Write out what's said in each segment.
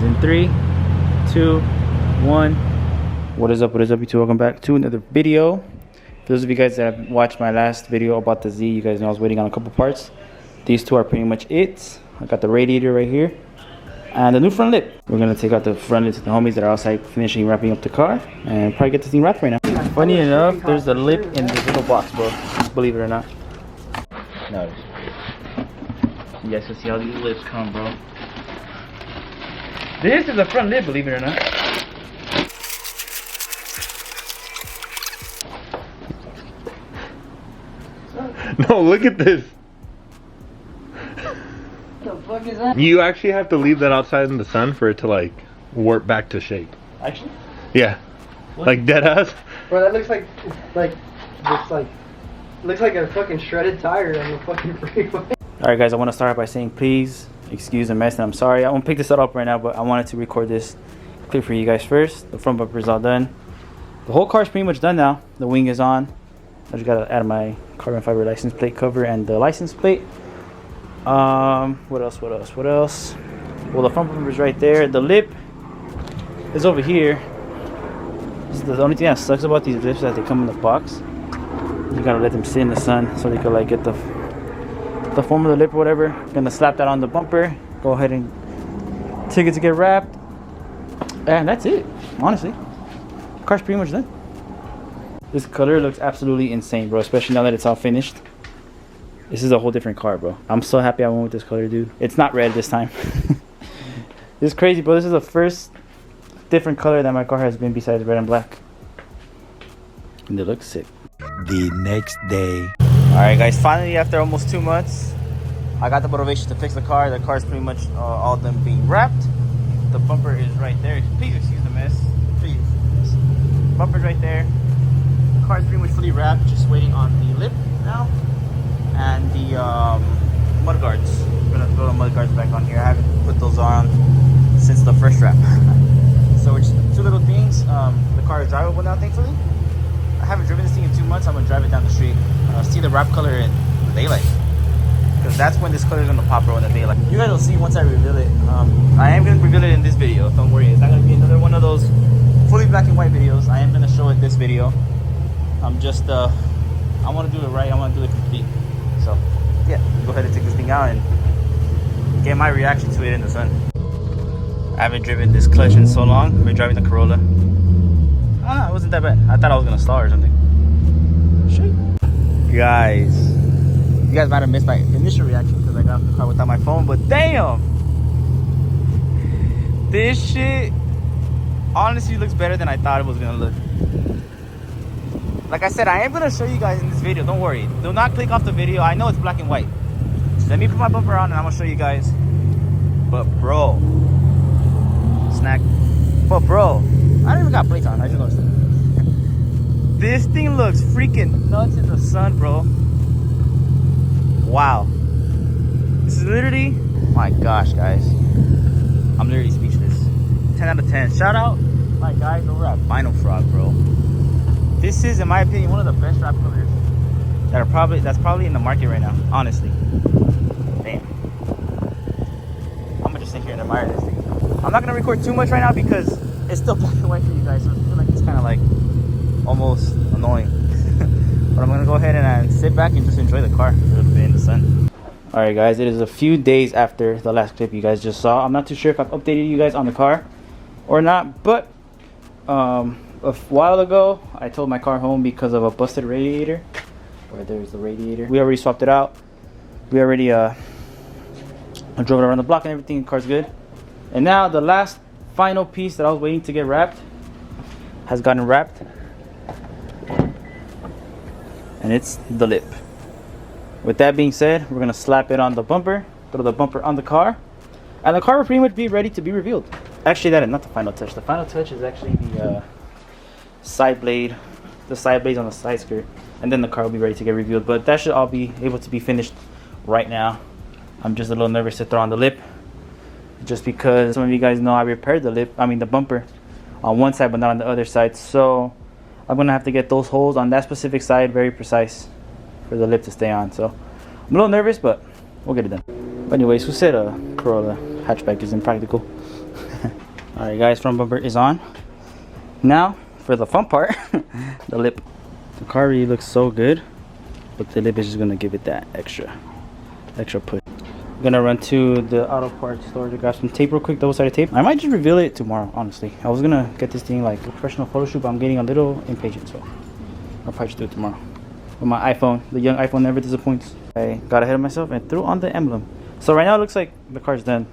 in 3, 2, 1. What is up, you two? Welcome back to another video. For those of you guys that have watched my last video about the Z, you guys know I was waiting on a couple parts. These two are pretty much it. I got the radiator right here and the new front lip. We're gonna take out the front lip to the homies that are outside finishing wrapping up the car and probably get this thing wrapped right now. Funny enough, there's a lip in this little box, bro. Believe it or not. No. You guys can see how these lips come, bro. This is a front lip, believe it or not. No, look at this. What the fuck is that? You actually have to leave that outside in the sun for it to like warp back to shape. Actually? Yeah. What? Like dead ass. Bro, that looks like looks like a fucking shredded tire on the fucking freeway. Alright guys, I want to start by saying please excuse the mess and I'm sorry. I won't pick this up right now, but I wanted to record this clip for you guys first. The front bumper is all done. The whole car is pretty much done now. The wing is on. I just gotta add my carbon fiber license plate cover and the license plate. What else? Well, the front bumper is right there. The lip is over here. This is the only thing that sucks about these lips is that they come in the box. You gotta let them sit in the sun so they can like get the form of the lip or whatever. Gonna slap that on the bumper. Go ahead and take it to get wrapped. And that's it, honestly. The car's pretty much done. This color looks absolutely insane, bro, especially now that it's all finished. This is a whole different car, bro. I'm so happy I went with this color, dude. It's not red this time. It's crazy, bro. This is the first different color that my car has been besides red and black. And it looks sick. The next day. Alright guys, finally after almost 2 months, I got the motivation to fix the car. The car is pretty much all done being wrapped. The bumper is right there. Please excuse the mess. Please excuse the mess. Bumper's right there. The car is pretty much fully wrapped, just waiting on the lip now. And the mud guards. I'm gonna throw the mud guards back on here. I haven't put those on since the first wrap. So it's just 2 little things. The car is drivable now, thankfully. I haven't driven this thing in 2 months. I'm gonna drive it down the street. See the wrap color in the daylight, because that's when this color is gonna pop, bro, in the daylight. You guys will see once I reveal it. I am gonna reveal it in this video. Don't worry, it's not gonna be another one of those fully black and white videos. I am gonna show it this video. I'm just I want to do it right. I want to do it complete. So yeah, go ahead and take this thing out and get my reaction to it in the sun. I haven't driven this clutch in so long. I've been driving the Corolla. It wasn't that bad. I thought I was gonna stall or something. Shoot. You guys might have missed my initial reaction because I got off the car without my phone, but damn, this shit honestly looks better than I thought it was gonna look. Like I said, I am gonna show you guys in this video. Don't worry, do not click off the video. I know it's black and white. Just let me put my bumper on and I'm gonna show you guys. But bro, snack. But bro, I don't even got plates on. I just noticed that. This thing looks freaking nuts in the sun, bro. Wow. This is literally, my gosh, guys. I'm literally speechless. 10 out of 10. Shout out my guys over at Vinyl Frog, bro. This is, in my opinion, one of the best wrap colors that's probably in the market right now, honestly. Damn. I'm gonna just sit here and admire this thing. I'm not gonna record too much right now because it's still black and white for you guys, so I feel like it's kind of like almost annoying. But I'm gonna go ahead and sit back and just enjoy the car a little bit in the sun. Alright guys, it is a few days after the last clip you guys just saw. I'm not too sure if I've updated you guys on the car or not, but a while ago I towed my car home because of a busted radiator. Right there's the radiator. We already swapped it out. We already I drove it around the block and everything. The car's good. And now the last final piece that I was waiting to get wrapped has gotten wrapped. And it's the lip. With that being said, we're gonna slap it on the bumper, throw the bumper on the car, and the car will pretty much be ready to be revealed. Actually, that is not the final touch. The final touch is actually the side blade, the side blades on the side skirt, and then the car will be ready to get revealed. But that should all be able to be finished right now. I'm just a little nervous to throw on the lip, just because some of you guys know I repaired the bumper on one side but not on the other side. So I'm gonna have to get those holes on that specific side very precise for the lip to stay on. So I'm a little nervous, but we'll get it done. But anyways, who said a Corolla hatchback is impractical? Alright guys, front bumper is on. Now for the fun part, the lip. The car really looks so good, but the lip is just gonna give it that extra push. I'm gonna run to the auto parts store to grab some tape real quick, double-sided tape. I might just reveal it tomorrow, honestly. I was gonna get this thing like a professional photo shoot, but I'm getting a little impatient, so I'll probably just do it tomorrow. With my iPhone, the young iPhone never disappoints. I got ahead of myself and threw on the emblem. So right now it looks like the car's done.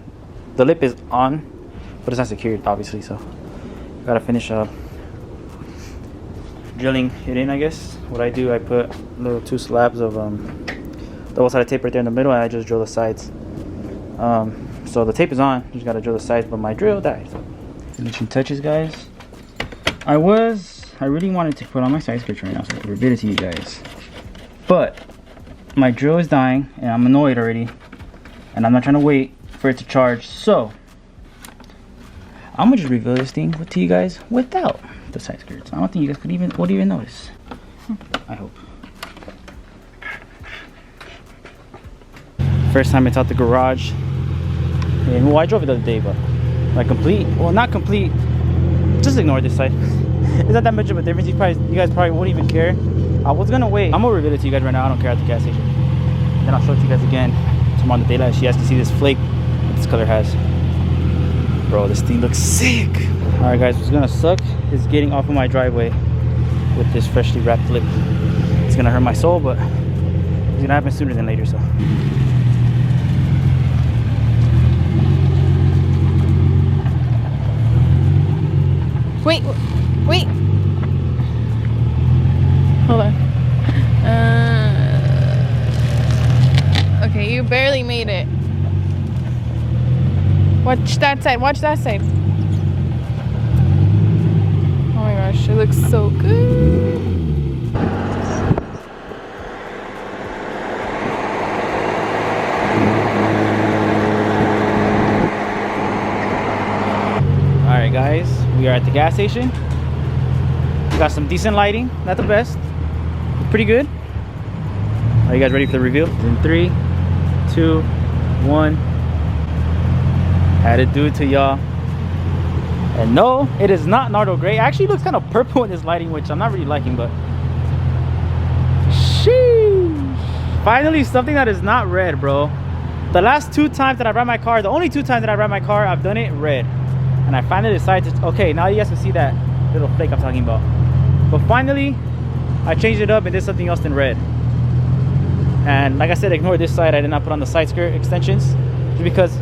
The lip is on, but it's not secured, obviously, so gotta finish up drilling it in, I guess. What I do, I put little 2 slabs of double-sided tape right there in the middle, and I just drill the sides. So the tape is on, just gotta drill the sides, but my drill died. So finishing touches, guys. I really wanted to put on my side skirts right now so I could reveal it to you guys, but my drill is dying and I'm annoyed already, and I'm not trying to wait for it to charge, so I'm gonna just reveal this thing to you guys without the side skirts. I don't think you guys would even notice. I hope. First time it's out the garage. And well, I drove it the other day, but like complete. Well, not complete. Just ignore this side. It's not that much of a difference. You guys probably wouldn't even care. I was gonna wait. I'm gonna reveal it to you guys right now. I don't care at the gas station. Then I'll show it to you guys again tomorrow in the daylight. So you guys can see this flake that this color has. Bro, this thing looks sick. All right, guys. What's gonna suck is getting off of my driveway with this freshly wrapped lip. It's gonna hurt my soul, but it's gonna happen sooner than later. So. Wait. Hold on. Okay, you barely made it. Watch that side. Watch that side. Oh my gosh, it looks so good. Alright guys, we are at the gas station. We got some decent lighting, not the best, but pretty good. Are you guys ready for the reveal? In 3, 2, 1. Had to do it to y'all. And no, it is not Nardo Gray. It actually looks kind of purple in this lighting, which I'm not really liking, but sheesh. Finally something that is not red, bro. The last 2 times that I ride my car, the only 2 times that I ride my car, I've done it red. And I finally decided to, okay, now you guys can see that little flake I'm talking about. But finally, I changed it up and did something else than red. And like I said, ignore this side. I did not put on the side skirt extensions just because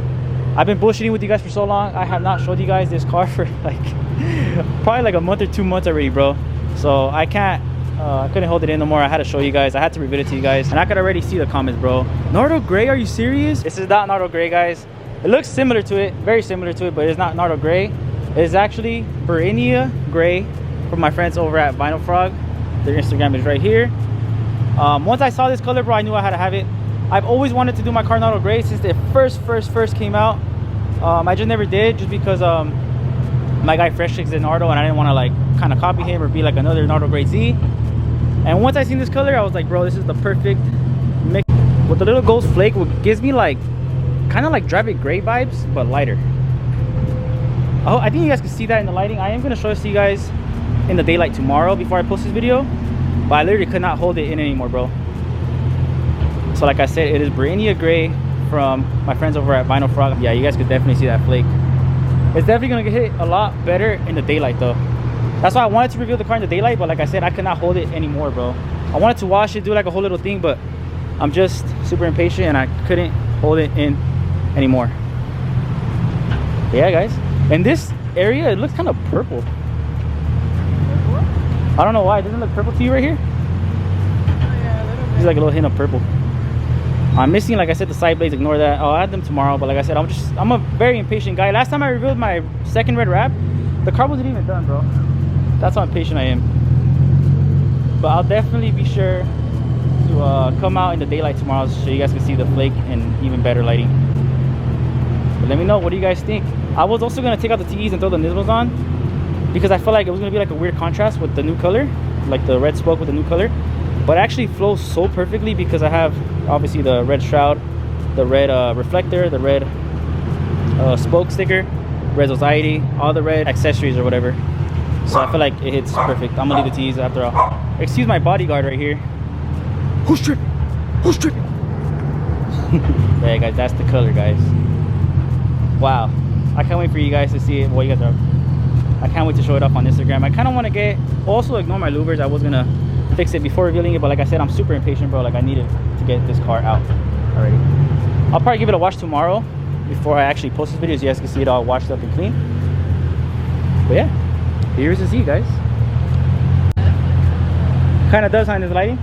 I've been bullshitting with you guys for so long. I have not showed you guys this car for like probably like a month or 2 months already, bro. So I couldn't hold it in no more. I had to show you guys. I had to reveal it to you guys. And I could already see the comments, bro. Nardo Gray, are you serious? This is not Nardo Gray, guys. It looks similar to it, very similar to it, but it's not Nardo Gray. It is actually Burinia Gray from my friends over at Vinyl Frog. Their Instagram is right here. Once I saw this color, bro, I knew I had to have it. I've always wanted to do my car Nardo Gray since it first came out. I just never did, just because my guy Fresh Chicks did Nardo, and I didn't want to like kind of copy him or be like another Nardo Gray Z. And once I seen this color, I was like, bro, this is the perfect mix. With the little ghost flake, what gives me like kind of like Drive It Gray vibes, but lighter. Oh, I think you guys can see that in the lighting. I am going to show this to you guys in the daylight tomorrow before I post this video, but I literally could not hold it in anymore, bro. So like I said, it is Burinia Gray from my friends over at Vinyl Frog. Yeah, you guys could definitely see that flake. It's definitely going to get hit a lot better in the daylight though. That's why I wanted to reveal the car in the daylight, but like I said, I could not hold it anymore, bro. I wanted to wash it, do like a whole little thing, but I'm just super impatient and I couldn't hold it in anymore. But yeah, guys, in this area it looks kind of purple. I don't know why. It doesn't look purple to you right here? Oh yeah, a little bit. It's like a little hint of purple. I'm missing, like I said, the side blades. Ignore that. I'll add them tomorrow, but like I said, I'm a very impatient guy. Last time I revealed my second red wrap, the car wasn't even done, bro. That's how impatient I am. But I'll definitely be sure to come out in the daylight tomorrow so you guys can see the flake and even better lighting. But let me know, what do you guys think? I was also going to take out the TEs and throw the Nismos on because I felt like it was going to be like a weird contrast with the new color, like the red spoke with the new color. But it actually flows so perfectly because I have obviously the red shroud, the red reflector, the red spoke sticker, red society, all the red accessories or whatever. So I feel like it hits perfect. I'm gonna leave it to you after all. Excuse my bodyguard right here. Who's tripping? Who's tripping? Yeah, guys, that's the color, guys. Wow, I can't wait for you guys to see it. Well, you guys are. I can't wait to show it up on Instagram. I kind of want to get. Also, ignore my louvers. I was gonna fix it before revealing it, but like I said, I'm super impatient, bro. Like I needed to get this car out already. I'll probably give it a wash tomorrow before I actually post this video, so you guys can see it all washed up and clean. But yeah, here's the Z, guys. Kind of does, huh, in this lighting.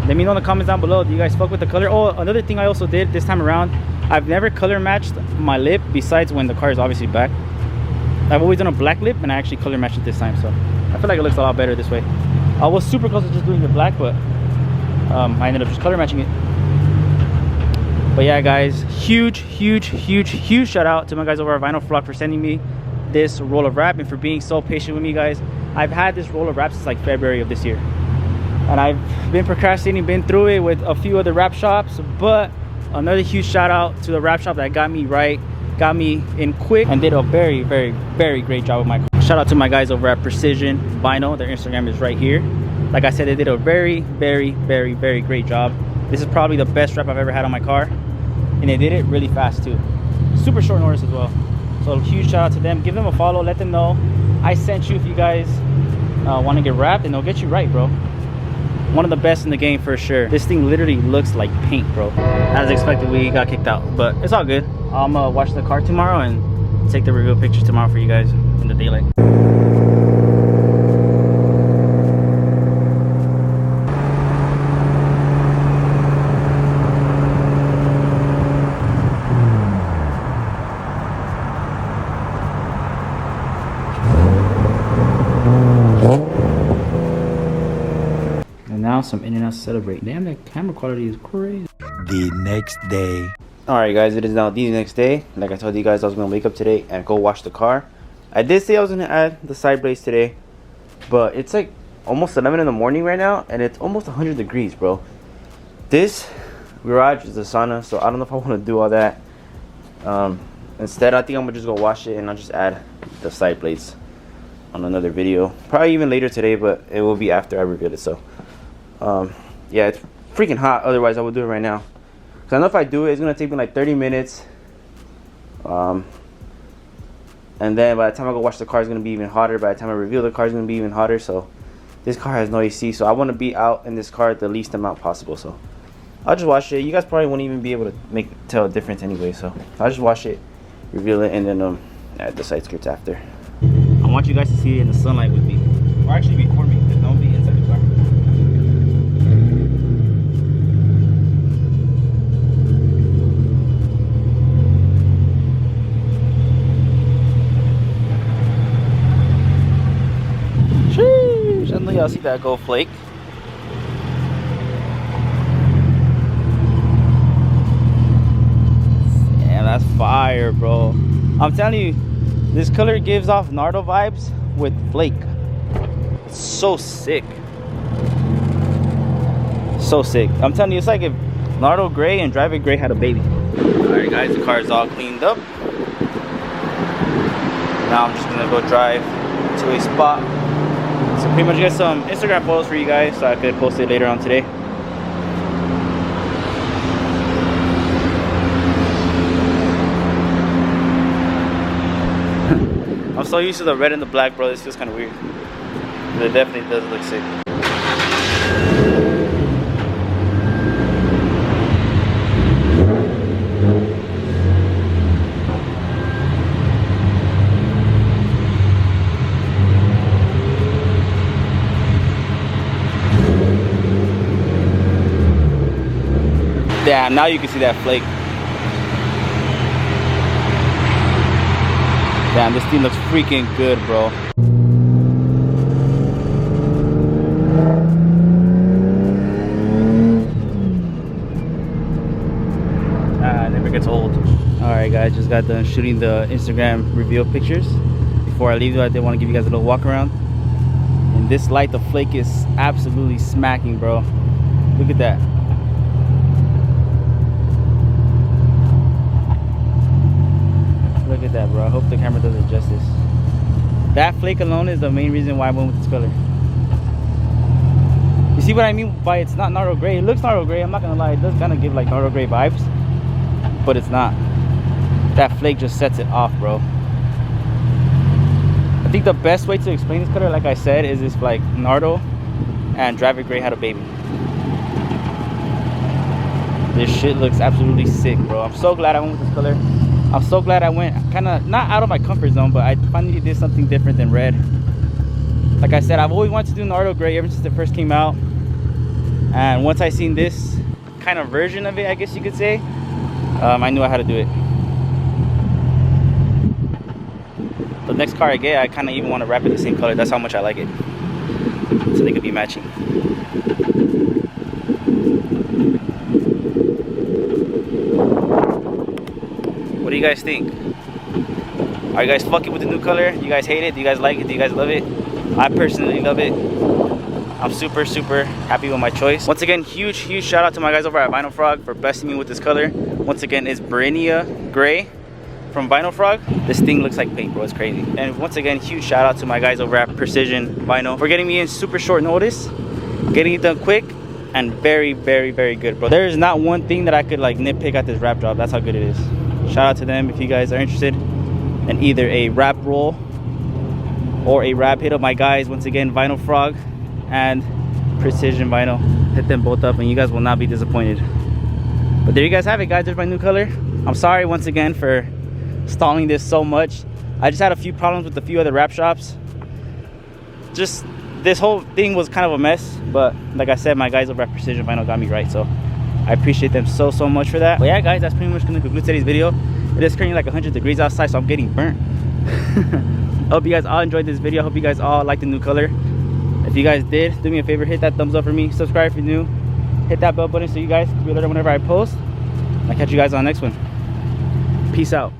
Let me know in the comments down below, do you guys fuck with the color? Oh, another thing I also did this time around, I've never color matched my lip besides when the car is obviously black. I've always done a black lip and I actually color matched it this time, so I feel like it looks a lot better this way. I was super close to just doing it black, but I ended up just color matching it. But yeah, guys, huge shout out to my guys over at Vinyl Flock for sending me this roll of wrap and for being so patient with me, guys. I've had this roll of wrap since like February of this year, and I've been procrastinating, been through it with a few other wrap shops, but another huge shout out to the wrap shop that got me right, got me in quick, and did a very great job with my car. Shout out to my guys over at Precision Vinyl. Their Instagram is right here. Like I said, they did a very great job. This is probably the best wrap I've ever had on my car, and they did it really fast too. Super short notice as well. So huge shout out to them. Give them a follow. Let them know I sent you if you guys want to get wrapped, and they'll get you right, bro. One of the best in the game for sure. This thing literally looks like paint, bro. As expected, we got kicked out, but it's all good. I'm gonna wash the car tomorrow and take the reveal picture tomorrow for you guys in the daylight. Now some In-N-Outs to celebrate. Damn, that camera quality is crazy. The next day. Alright guys, it is now the next day. Like I told you guys, I was going to wake up today and go wash the car. I did say I was going to add the side blades today, but it's like almost 11 in the morning right now, and it's almost 100 degrees, bro. This garage is a sauna, so I don't know if I want to do all that. Instead, I think I'm going to just go wash it, and I'll just add the side blades on another video. Probably even later today, but it will be after I reveal it, so. Yeah, it's freaking hot, otherwise I would do it right now. Because I know if I do it, it's going to take me like 30 minutes. And then by the time I go wash the car, it's going to be even hotter. By the time I reveal the car, it's going to be even hotter. So this car has no AC, so I want to be out in this car the least amount possible. So I'll just wash it. You guys probably won't even be able to tell a difference anyway. So I'll just wash it, reveal it, and then add the side skirts after. I want you guys to see it in the sunlight with me. Or actually before me, because don't be inside the car. I know y'all see that gold flake. Yeah, that's fire, bro. I'm telling you, this color gives off Nardo vibes with flake. It's so sick. So sick. I'm telling you, it's like if Nardo Gray and Drive It Gray had a baby. Alright guys, the car is all cleaned up. Now I'm just gonna go drive to a spot. So pretty much get some Instagram photos for you guys so I could post it later on today. I'm so used to the red and the black, bro. This feels kind of weird. But it definitely does look sick. Damn, now you can see that flake. Damn, this thing looks freaking good, bro. It never gets old. Alright guys, just got done shooting the Instagram reveal pictures. Before I leave, I did want to give you guys a little walk around. In this light, the flake is absolutely smacking, bro. Look at that. Look at that, bro. I hope the camera does it justice. That flake alone is the main reason why I went with this color. You see what I mean by it's not Nardo gray? It looks Nardo gray, I'm not gonna lie. It does kind of give like Nardo gray vibes, but it's not. That flake just sets it off, bro. I think the best way to explain this color, like I said, is if like Nardo and Driver Gray had a baby. This shit looks absolutely sick, bro. I'm so glad I went with this color. I'm so glad I went kind of not out of my comfort zone, but I finally did something different than red. Like I said, I've always wanted to do Nardo gray ever since it first came out, and once I seen this kind of version of it, I guess you could say, I knew I had to do it. The next car I get, I kind of even want to wrap it the same color. That's how much I like it, so they could be matching. What do you guys think? Are you guys fucking with the new color? You guys hate it? Do you guys like it? Do you guys love it? I personally love it. I'm super happy with my choice. Once again, huge shout out to my guys over at Vinyl Frog for blessing me with this color. Once again, it's Barinia Gray from Vinyl Frog. This thing looks like paint, bro. It's crazy. And once again, huge shout out to my guys over at Precision Vinyl for getting me in super short notice, getting it done quick, and very good, bro. There is not one thing that I could like nitpick at this wrap job. That's how good it is. Shout out to them if you guys are interested in either a wrap roll or a wrap. Hit up my guys, once again, Vinyl Frog and Precision Vinyl. Hit them both up and you guys will not be disappointed. But there you guys have it, guys. There's my new color. I'm sorry once again for stalling this so much. I just had a few problems with a few other wrap shops. Just this whole thing was kind of a mess, but like I said, my guys over at Precision Vinyl got me right, so I appreciate them so much for that. But yeah, guys, that's pretty much gonna conclude today's video. It is currently like 100 degrees outside, so I'm getting burnt. I hope you guys all enjoyed this video. I hope you guys all liked the new color. If you guys did, do me a favor, hit that thumbs up for me, subscribe if you're new, hit that bell button so you guys can be alerted whenever I post. I'll catch you guys on the next one. Peace out.